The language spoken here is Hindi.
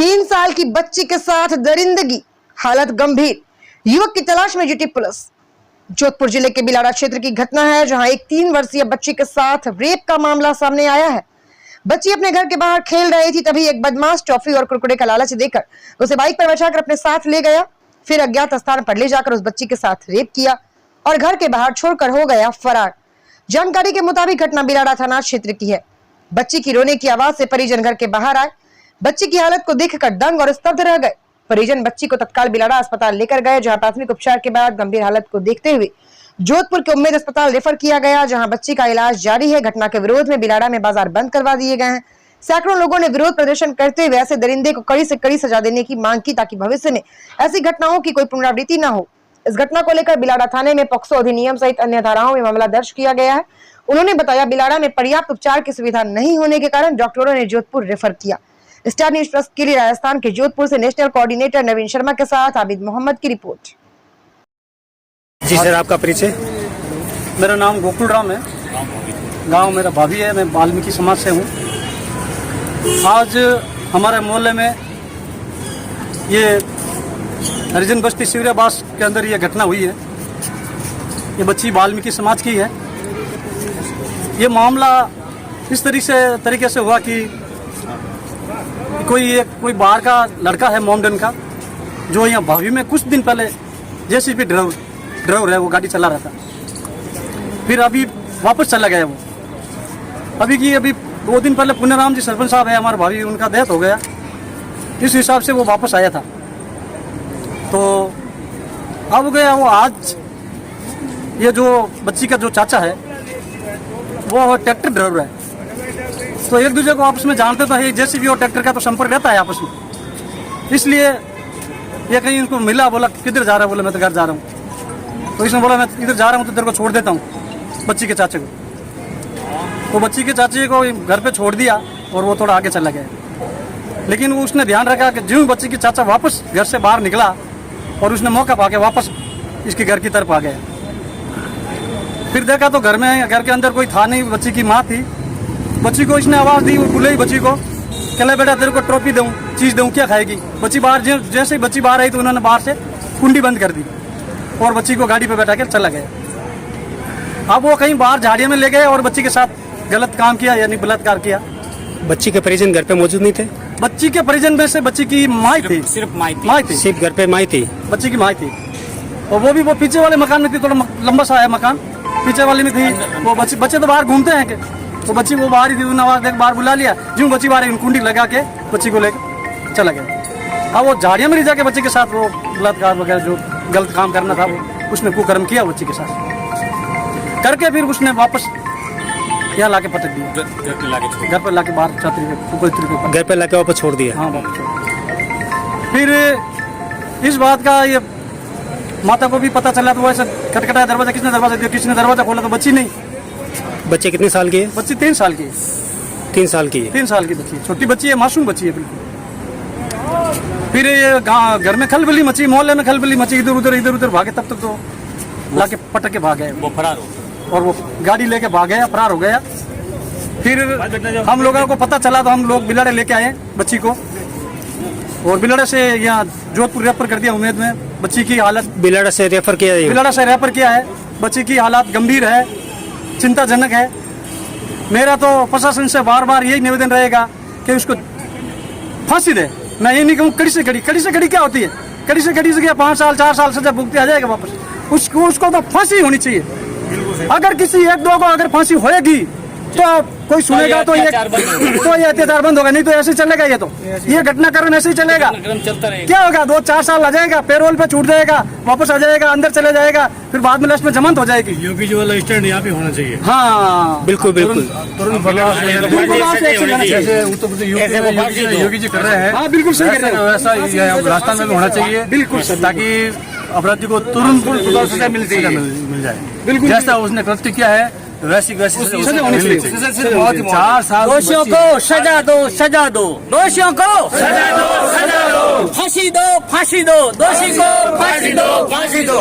3 साल की बच्ची के साथ दरिंदगी, हालत गंभीर, युवक की तलाश में जुटी पुलिस। जोधपुर जिले के बिलाड़ा क्षेत्र की घटना है, जहां एक 3 वर्षीय बच्ची के साथ रेप का मामला सामने आया है। बच्ची अपने घर के बाहर खेल रही थी, तभी एक बदमाश टॉफी और कुरकुरे का लालच देकर उसे बाइक पर बैठाकर अपने साथ ले गया। फिर अज्ञात स्थान पर ले जाकर उस बच्ची के साथ रेप किया और घर के बाहर छोड़कर हो गया फरार। जानकारी के मुताबिक घटना बिलाड़ा थाना क्षेत्र की है। बच्ची की रोने की आवाज से परिजन घर के बाहर आए। बच्ची की हालत को देखकर दंग और स्तब्ध रह गए। परिजन बच्ची को तत्काल बिलाड़ा अस्पताल लेकर गए, जहां प्राथमिक उपचार के बाद गंभीर हालत को देखते हुए जोधपुर के उम्मेद अस्पताल रेफर किया गया, जहां बच्ची का इलाज जारी है। घटना के विरोध में बिलाड़ा में बाजार बंद करवा दिए गए हैं। सैकड़ों लोगों ने विरोध प्रदर्शन करते हुए ऐसे दरिंदे को कड़ी से कड़ी सजा देने की मांग की, ताकि भविष्य में ऐसी घटनाओं की कोई पुनरावृत्ति न हो। इस घटना को लेकर बिलाड़ा थाने में पॉक्सो अधिनियम सहित अन्य धाराओं में मामला दर्ज किया गया है। उन्होंने बताया, बिलाड़ा में पर्याप्त उपचार की सुविधा नहीं होने के कारण डॉक्टरों ने जोधपुर रेफर किया। स्टार न्यूज प्लस के लिए राजस्थान के जोधपुर से नेशनल कोऑर्डिनेटर नवीन शर्मा के साथ आबिद मोहम्मद की रिपोर्ट। जी सर, आपका परिचय? मेरा नाम गोकुल राम है, गांव मेरा भाभी है, मैं वाल्मीकि समाज से हूँ। आज हमारे मोहल्ले में ये हरिजन बस्ती शिविराबास के अंदर ये घटना हुई है। ये बच्ची वाल्मीकि समाज की है। ये मामला इस तरीके से हुआ कि कोई बाहर का लड़का है मोमडन का, जो यहाँ भाभी में कुछ दिन पहले जेसीबी ड्राइवर है, वो गाड़ी चला रहा था। फिर अभी वापस चला गया वो। अभी 2 दिन पहले पुण्यराम जी सरपंच साहब है हमारे भाभी, उनका डेथ हो गया। इस हिसाब से वो वापस आया था। तो अब गया वो आज, ये जो बच्ची का जो चाचा है वो ट्रैक्टर ड्राइवर है, तो एक दूसरे को आपस में जानते तो है। जेसीबी और ट्रैक्टर का तो संपर्क रहता है आपस में। इसलिए ये कहीं उनको मिला, बोला किधर जा रहा है, बोला मैं तो घर जा रहा हूँ। तो इसने बोला मैं इधर जा रहा हूँ तो तेरे को छोड़ देता हूँ, बच्ची के चाचे को। तो बच्ची के चाचे को घर पे छोड़ दिया और वो थोड़ा आगे चला गया। लेकिन उसने ध्यान रखा कि जो बच्ची के चाचा वापस घर से बाहर निकला और उसने मौका पाके वापस इसके घर की तरफ आ गया। फिर देखा तो घर के अंदर कोई था नहीं, बच्ची की माँ थी। बच्ची को इसने आवाज़ दी, वो बुलाई बच्ची को, कहले बेटा तेरे को ट्रॉफी दूँ, चीज़ दूँ, क्या खाएगी। बच्ची बाहर जैसे ही बच्ची बाहर आई तो उन्होंने बाहर से कुंडी बंद कर दी और बच्ची को गाड़ी पे बैठा कर चला गया। अब वो कहीं बाहर झाड़ियों में ले गए और बच्ची के साथ गलत काम किया, यानी बलात्कार किया। बच्ची के परिजन घर पे मौजूद नहीं थे? बच्ची के परिजन में से बच्ची की माँ थी, सिर्फ माँ थी। सिर्फ घर पे माँ थी, बच्ची की माँ थी। और वो पीछे वाले मकान में थी, थोड़ा लंबा सा है मकान, पीछे वाले में थी। वो बच्चे तो बाहर घूमते हैं, तो बच्ची वो बाहर ही थी। उन्होंने आवाज देख बाहर बुला लिया, जो बच्ची बाहर कुंडी लगा के बच्ची को लेकर चला गया। अब वो झाड़ियों में जाके बच्ची के साथ वो बलात्कार वगैरह जो गलत काम करना था वो उसने कुकर्म किया बच्ची के साथ करके। फिर उसने वापस यहाँ लाके पटक दिया, घर पर लाके बाहर घर पर लाके वापस छोड़ दिया। हाँ, वापस छोड़। फिर इस बात का ये माता को भी पता चला, तो वैसे खटखटाया दरवाजा, किसने दरवाजा दिया, किसने दरवाजा खोला तो बच्ची नहीं। बच्चे कितने साल की है? बच्ची 3 साल की है। 3 साल की है? 3 साल की बच्ची, छोटी बच्ची है, मासूम बच्ची है बिल्कुल। फिर ये घर में खलबली मची, मोहल्ले में खलबली मची, इधर उधर भागे। तब तक तो लाके पटक के भाग गए, वो फरार हो, और वो गाड़ी लेके भाग गया, फरार हो गया। फिर हम लोगों को पता चला तो हम लोग बिलाड़े लेके आए बच्ची को, और बिलाड़े से यहाँ जोधपुर रेफर कर दिया उम्मीद में। बच्ची की हालत बिलाड़ा से रेफर किया है। बच्ची की हालत गंभीर है, चिंताजनक है। मेरा तो प्रशासन से बार बार यही निवेदन रहेगा कि उसको फांसी दे। मैं ये नहीं कहूँ कड़ी से कड़ी क्या होती है, कड़ी से कड़ी से 5 साल 4 साल सजा भुगती आ जाएगा वापस। उसको तो फांसी होनी चाहिए। अगर किसी 1-2 को अगर फांसी होएगी तो कोई सुनेगा, तो ये अत्याचार बंद होगा। नहीं तो ऐसे चलेगा, ये घटनाक्रम ऐसे ही चलेगा। क्या होगा, 2-4 साल आ जाएगा, पेरोल पे छूट जाएगा, वापस आ जाएगा, अंदर चले जाएगा, फिर बाद में लास्ट में जमानत हो जाएगी। योगी जी वाला स्टैंड यहाँ पे होना चाहिए। हाँ, बिल्कुल। योगी जी कर रहे हैं, हाँ बिल्कुल सही कर रहे हैं। वैसा राजस्थान में भी होना चाहिए, बिल्कुल, ताकि अपराधी को तुरंत सजा मिल जाए। बिल्कुल, जैसा उसने कृत्य किया है वैसी सजा होनी चाहिए। 4 साल दोषियों को सजा दो, दोषियों को सजा दो, फांसी दो, दोषी को फांसी दो।